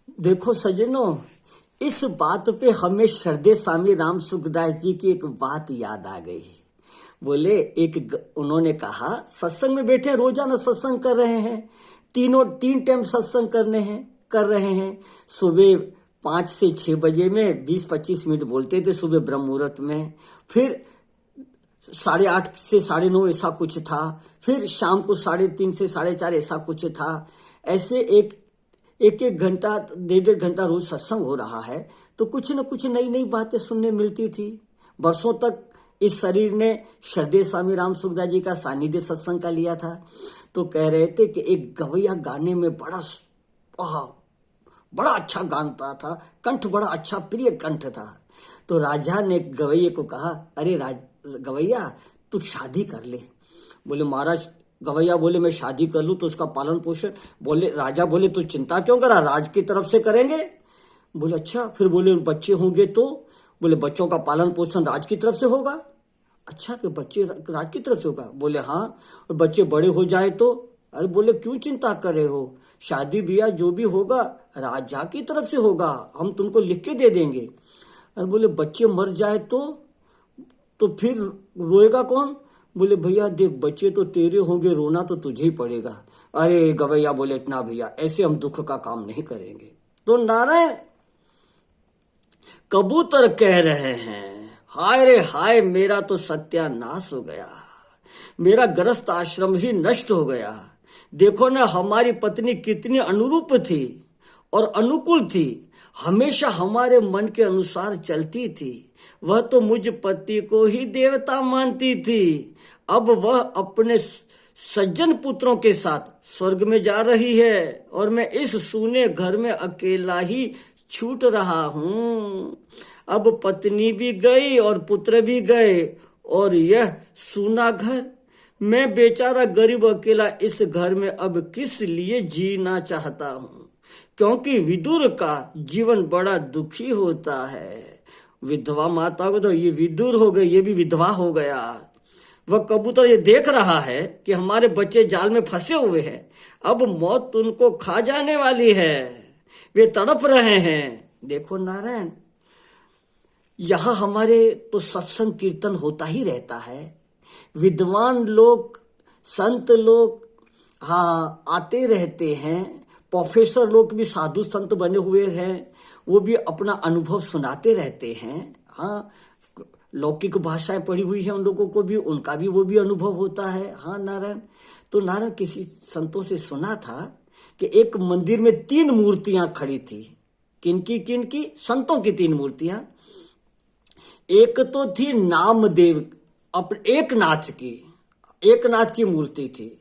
देखो सज्जनों, इस बात पे हमें श्रद्धेय स्वामी राम सुखदास जी की एक बात याद आ गई। बोले उन्होंने कहा, सत्संग में बैठे रोजाना सत्संग कर रहे हैं, तीन टाइम सत्संग कर रहे हैं। सुबह 5 से 6 बजे में 20-25 मिनट बोलते थे सुबह ब्रह्म मुहूर्त में, फिर 8:30 से 9:30 ऐसा कुछ था, फिर शाम को 3:30 से 4:30 ऐसा कुछ था। ऐसे एक घंटा 1.5 घंटा रोज सत्संग हो रहा है, तो कुछ न कुछ नई नई बातें सुनने मिलती थी। वर्षों तक इस शरीर ने श्रद्धेय स्वामी राम सुखदास जी का सानिध्य सत्संग का लिया था। तो कह रहे थे कि एक गवैया गाने में बड़ा अच्छा गाता था, कंठ बड़ा अच्छा प्रिय कंठ था। तो राजा ने गवैये को कहा, अरे गवैया तू शादी कर ले। बोले महाराज, गवैया बोले मैं शादी कर लूं तो उसका पालन पोषण, बोले राजा बोले तू चिंता क्यों करा, राज की तरफ से करेंगे। बोले अच्छा, फिर बोले बच्चे होंगे तो, बोले बच्चों का पालन पोषण राज की तरफ से होगा। अच्छा, कि बच्चे राज की तरफ से होगा। बोले हाँ, और बच्चे बड़े हो जाए तो। अरे बोले क्यों चिंता कर रहे हो, शादी ब्याह जो भी होगा राजा की तरफ से होगा, हम तुमको लिख के दे देंगे। अरे बोले बच्चे मर जाए तो फिर रोएगा कौन। बोले भैया देख, बच्चे तो तेरे होंगे, रोना तो तुझे ही पड़ेगा। अरे गवैया बोले इतना भैया, ऐसे हम दुख का काम नहीं करेंगे। तो नारायण कबूतर कह रहे हैं, हाय रे हाय मेरा तो सत्यानाश हो गया, मेरा गृहस्थ आश्रम ही नष्ट हो गया। देखो ना हमारी पत्नी कितनी अनुरूप थी और अनुकूल थी, हमेशा हमारे मन के अनुसार चलती थी। वह तो मुझ पति को ही देवता मानती थी। अब वह अपने सज्जन पुत्रों के साथ स्वर्ग में जा रही है और मैं इस सूने घर में अकेला ही छूट रहा हूँ। अब पत्नी भी गई और पुत्र भी गए और यह सूना घर, मैं बेचारा गरीब अकेला इस घर में अब किस लिए जीना चाहता हूँ, क्योंकि विदुर का जीवन बड़ा दुखी होता है। विधवा माता को तो ये विदुर हो गई, ये भी विधवा हो गया। वह कबूतर ये देख रहा है कि हमारे बच्चे जाल में फंसे हुए हैं, अब मौत उनको खा जाने वाली है, वे तड़प रहे हैं। देखो नारायण, यहाँ हमारे तो सत्संग कीर्तन होता ही रहता है, विद्वान लोग संत लोग हाँ आते रहते हैं, प्रोफेसर लोग भी साधु संत बने हुए हैं, वो भी अपना अनुभव सुनाते रहते हैं। हाँ, लौकिक भाषाएं पढ़ी हुई है उन लोगों को भी, उनका भी वो भी अनुभव होता है। हाँ नारायण, तो नारायण किसी संतों से सुना था कि एक मंदिर में 3 मूर्तियां खड़ी थी। किनकी संतों की 3 मूर्तियां। एक तो थी नामदेव एकनाथ की मूर्ति थी।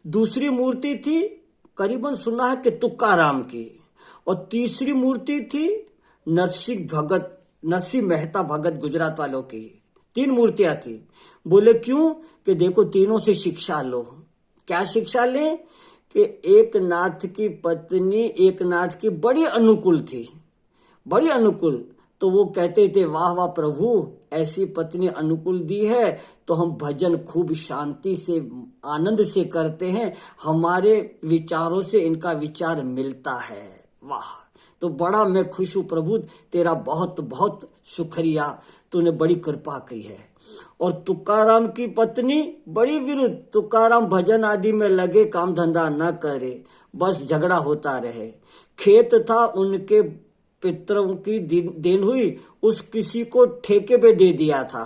दूसरी मूर्ति थी करीबन सुना है कि तुकाराम की, और तीसरी मूर्ति थी नरसिंह मेहता भगत गुजरात वालों की। 3 मूर्तियां थी। बोले क्यों, कि देखो तीनों से शिक्षा लो। क्या शिक्षा ले, कि एक नाथ की पत्नी एक नाथ की बड़ी अनुकूल थी, बड़ी अनुकूल। तो वो कहते थे वाह वाह प्रभु, ऐसी पत्नी अनुकूल दी है तो हम भजन खूब शांति से आनंद से करते हैं, हमारे विचारों से इनका विचार मिलता है। वाह, तो बड़ा मैं खुश हूं प्रभु, तेरा बहुत बहुत शुक्रिया, तूने बड़ी कृपा की है। और तुकाराम की पत्नी बड़ी विरुद्ध, तुकाराम भजन आदि में लगे, काम धंधा न करे, बस झगड़ा होता रहे। खेत था उनके पितरों की देन हुई, उस किसी को ठेके पे दे दिया था,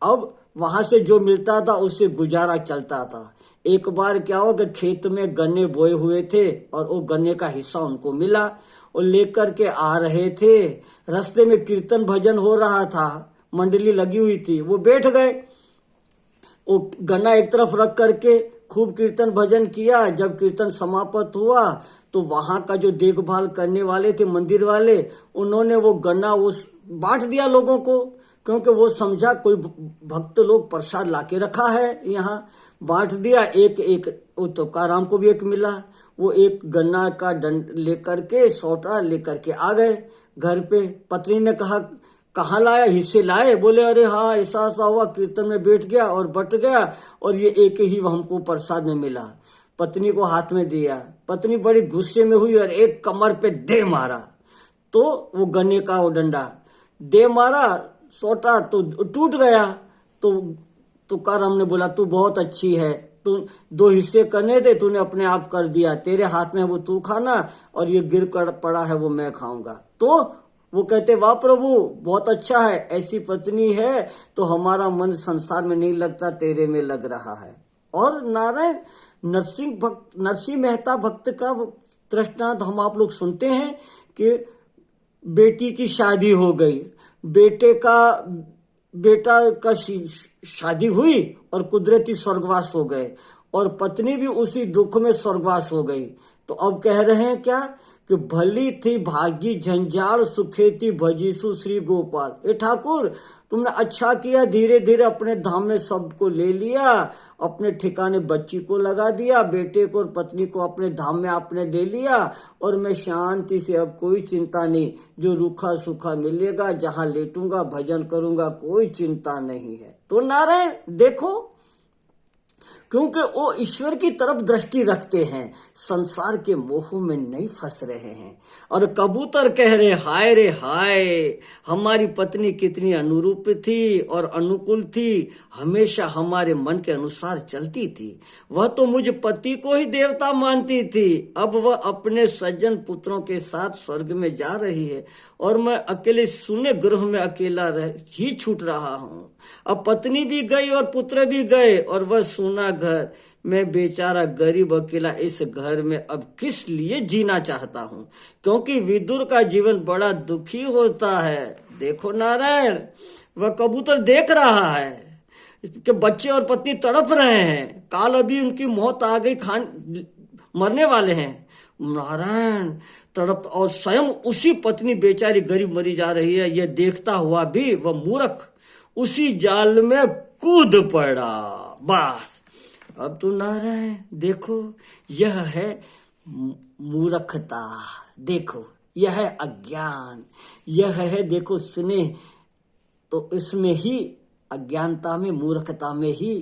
अब वहां से जो मिलता था उससे गुजारा चलता था। एक बार क्या हुआ कि खेत में गन्ने बोए हुए थे और वो गन्ने का हिस्सा उनको मिला, और लेकर के आ रहे थे। रास्ते में कीर्तन भजन हो रहा था, मंडली लगी हुई थी, वो बैठ गए, वो गन्ना एक तरफ रख करके खूब कीर्तन भजन किया। जब कीर्तन समाप्त हुआ तो वहां का जो देखभाल करने वाले थे मंदिर वाले, उन्होंने वो गन्ना वो बांट दिया लोगों को, क्योंकि वो समझा कोई भक्त लोग प्रसाद लाके रखा है, यहाँ बांट दिया। एक वो तुकाराम को भी एक मिला, वो एक गन्ना का डंड लेकर के सोटा लेकर के आ गए घर पे। पत्नी ने कहा कहाँ लाया, हिस्से लाए। बोले अरे हाँ ऐसा ऐसा हुआ, कीर्तन में बैठ गया और बट गया, और ये एक ही हमको प्रसाद में मिला। पत्नी को हाथ में दिया, पत्नी बड़ी गुस्से में हुई और एक कमर पे दे मारा, तो वो गन्ने का वो डंडा दे मारा, सोटा तो टूट गया। तो तुकाराम ने बोला तू बहुत अच्छी है, तू दो हिस्से करने थे, तूने अपने आप कर दिया, तेरे हाथ में वो तू खाना और ये गिर कर पड़ा है वो मैं खाऊंगा। तो वो कहते वाह प्रभु बहुत अच्छा है, ऐसी पत्नी है तो हमारा मन संसार में नहीं लगता, तेरे में लग रहा है। और नारायण नरसिंह मेहता भक्त का दृष्टांत हम आप लोग सुनते हैं कि बेटी की शादी हो गई, बेटा का शादी हुई और कुदरती स्वर्गवास हो गए, और पत्नी भी उसी दुख में स्वर्गवास हो गई। तो अब कह रहे हैं क्या कि भली थी भागी झंझाड़ सुखे थी भजीसु श्री गोपाल। ए ठाकुर तुमने अच्छा किया, धीरे धीरे अपने धाम में सबको ले लिया, अपने ठिकाने बच्ची को लगा दिया, बेटे को और पत्नी को अपने धाम में आपने ले लिया, और मैं शांति से अब कोई चिंता नहीं, जो रूखा सूखा मिलेगा जहां लेटूंगा भजन करूंगा, कोई चिंता नहीं है। तो नारायण देखो, क्योंकि वो ईश्वर की तरफ दृष्टि रखते हैं, संसार के मोह में नहीं फंस रहे हैं। और कबूतर कह रहे हाय रे हाय, हमारी पत्नी कितनी अनुरूप थी और अनुकूल थी, हमेशा हमारे मन के अनुसार चलती थी, वह तो मुझ पति को ही देवता मानती थी, अब वह अपने सज्जन पुत्रों के साथ स्वर्ग में जा रही है और मैं अकेले सुने गृह में अकेला ही छूट रहा हूँ। अब पत्नी भी गई और पुत्र भी गए और वह सूना घर, मैं बेचारा गरीब अकेला इस घर में अब किस लिए जीना चाहता हूँ, क्योंकि विदुर का जीवन बड़ा दुखी होता है। देखो नारायण, वह कबूतर देख रहा है कि बच्चे और पत्नी तड़प रहे हैं, काल अभी उनकी मौत आ गई, मरने वाले हैं। नारायण तड़प, और स्वयं उसी पत्नी बेचारी गरीब मरी जा रही है, यह देखता हुआ भी वह मूर्ख उसी जाल में कूद पड़ा। बस अब तो नारायण देखो, यह है मूर्खता, देखो यह है अज्ञान, यह है देखो स्नेह, तो इसमें ही अज्ञानता में मूर्खता में ही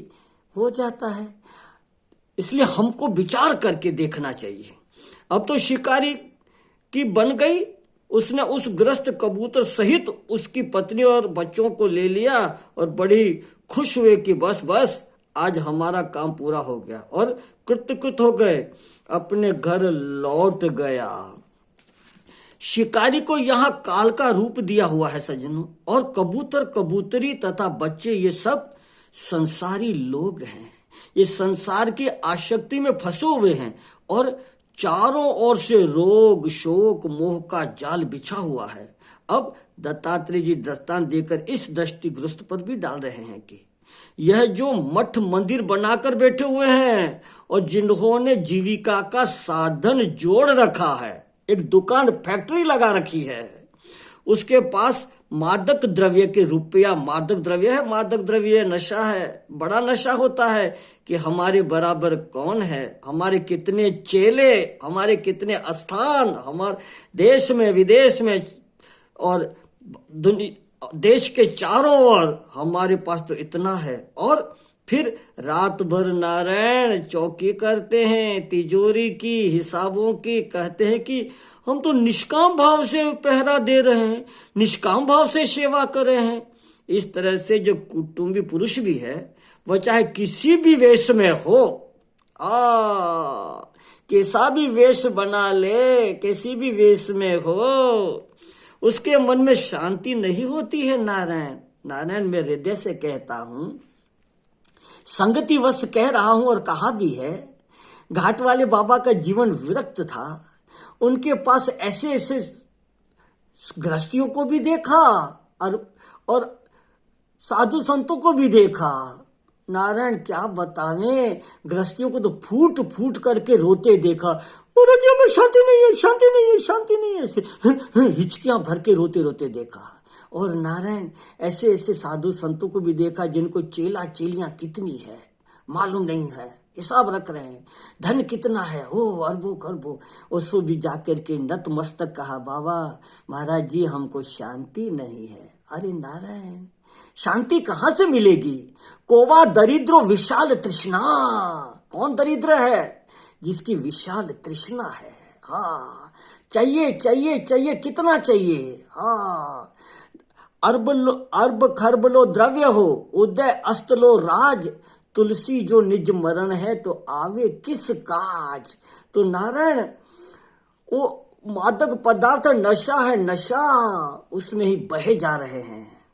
हो जाता है। इसलिए हमको विचार करके देखना चाहिए। अब तो शिकारी की बन गई, उसने उस ग्रस्त कबूतर सहित उसकी पत्नी और बच्चों को ले लिया और बड़ी खुश हुए कि बस आज हमारा काम पूरा हो गया, और कृतकृत हो गए, अपने घर लौट गया। शिकारी को यहाँ काल का रूप दिया हुआ है सज्जनों, और कबूतर कबूतरी तथा बच्चे ये सब संसारी लोग हैं, ये संसार की आसक्ति में फंसे हुए हैं, और चारों ओर से रोग शोक मोह का जाल बिछा हुआ है। अब दत्तात्रेय जी दृष्टांत देकर इस दृष्टिग्रस्त पर भी डाल रहे हैं कि यह जो मठ मंदिर बनाकर बैठे हुए हैं और जिन्होंने जीविका का साधन जोड़ रखा है, एक दुकान फैक्ट्री लगा रखी है, उसके पास मादक द्रव्य के रुपया, मादक द्रव्य है, मादक द्रव्य नशा है, बड़ा नशा होता है कि हमारे बराबर कौन है, हमारे कितने चेले, हमारे कितने स्थान, हमारे देश में विदेश में और देश के चारों ओर हमारे पास तो इतना है। और फिर रात भर नारायण चौकी करते हैं, तिजोरी की, हिसाबों की, कहते हैं कि हम तो निष्काम भाव से पहरा दे रहे हैं, निष्काम भाव से सेवा कर रहे हैं। इस तरह से जो कुटुंबी पुरुष भी है, वह चाहे किसी भी वेश में हो, कैसा भी वेश बना ले, किसी भी वेश में हो, उसके मन में शांति नहीं होती है। नारायण मैं हृदय से कहता हूं, संगति वश कह रहा हूं, और कहा भी है, घाट वाले बाबा का जीवन विरक्त था, उनके पास ऐसे ऐसे गृहस्थियों को भी देखा और साधु संतों को भी देखा। नारायण क्या बतावें, गृहस्थियों को तो फूट फूट करके रोते देखा, महाराज जी हमें शांति नहीं है, शांति नहीं है, शांति नहीं है, ऐसे हिचकियां भर के रोते रोते देखा। और नारायण ऐसे ऐसे साधु संतों को भी देखा जिनको चेला चेलियां कितनी है मालूम नहीं है, हिसाब रख रहे हैं, धन कितना है, ओ अरबों खरबों, उसको भी जाकर के नतमस्तक कहा, बाबा महाराज जी हमको शांति नहीं है। अरे नारायण शांति कहाँ से मिलेगी? कोवा दरिद्रो विशाल तृष्णा। कौन दरिद्र है? जिसकी विशाल तृष्णा है। हाँ, चाहिए चाहिए चाहिए, कितना चाहिए। हाँ, अर्ब खर्ब लो द्रव्य हो, उदय अस्त लो राज, तुलसी जो निज मरण है तो आवे किस काज। तो नारायण वो मादक पदार्थ नशा है, नशा उसमें ही बहे जा रहे हैं।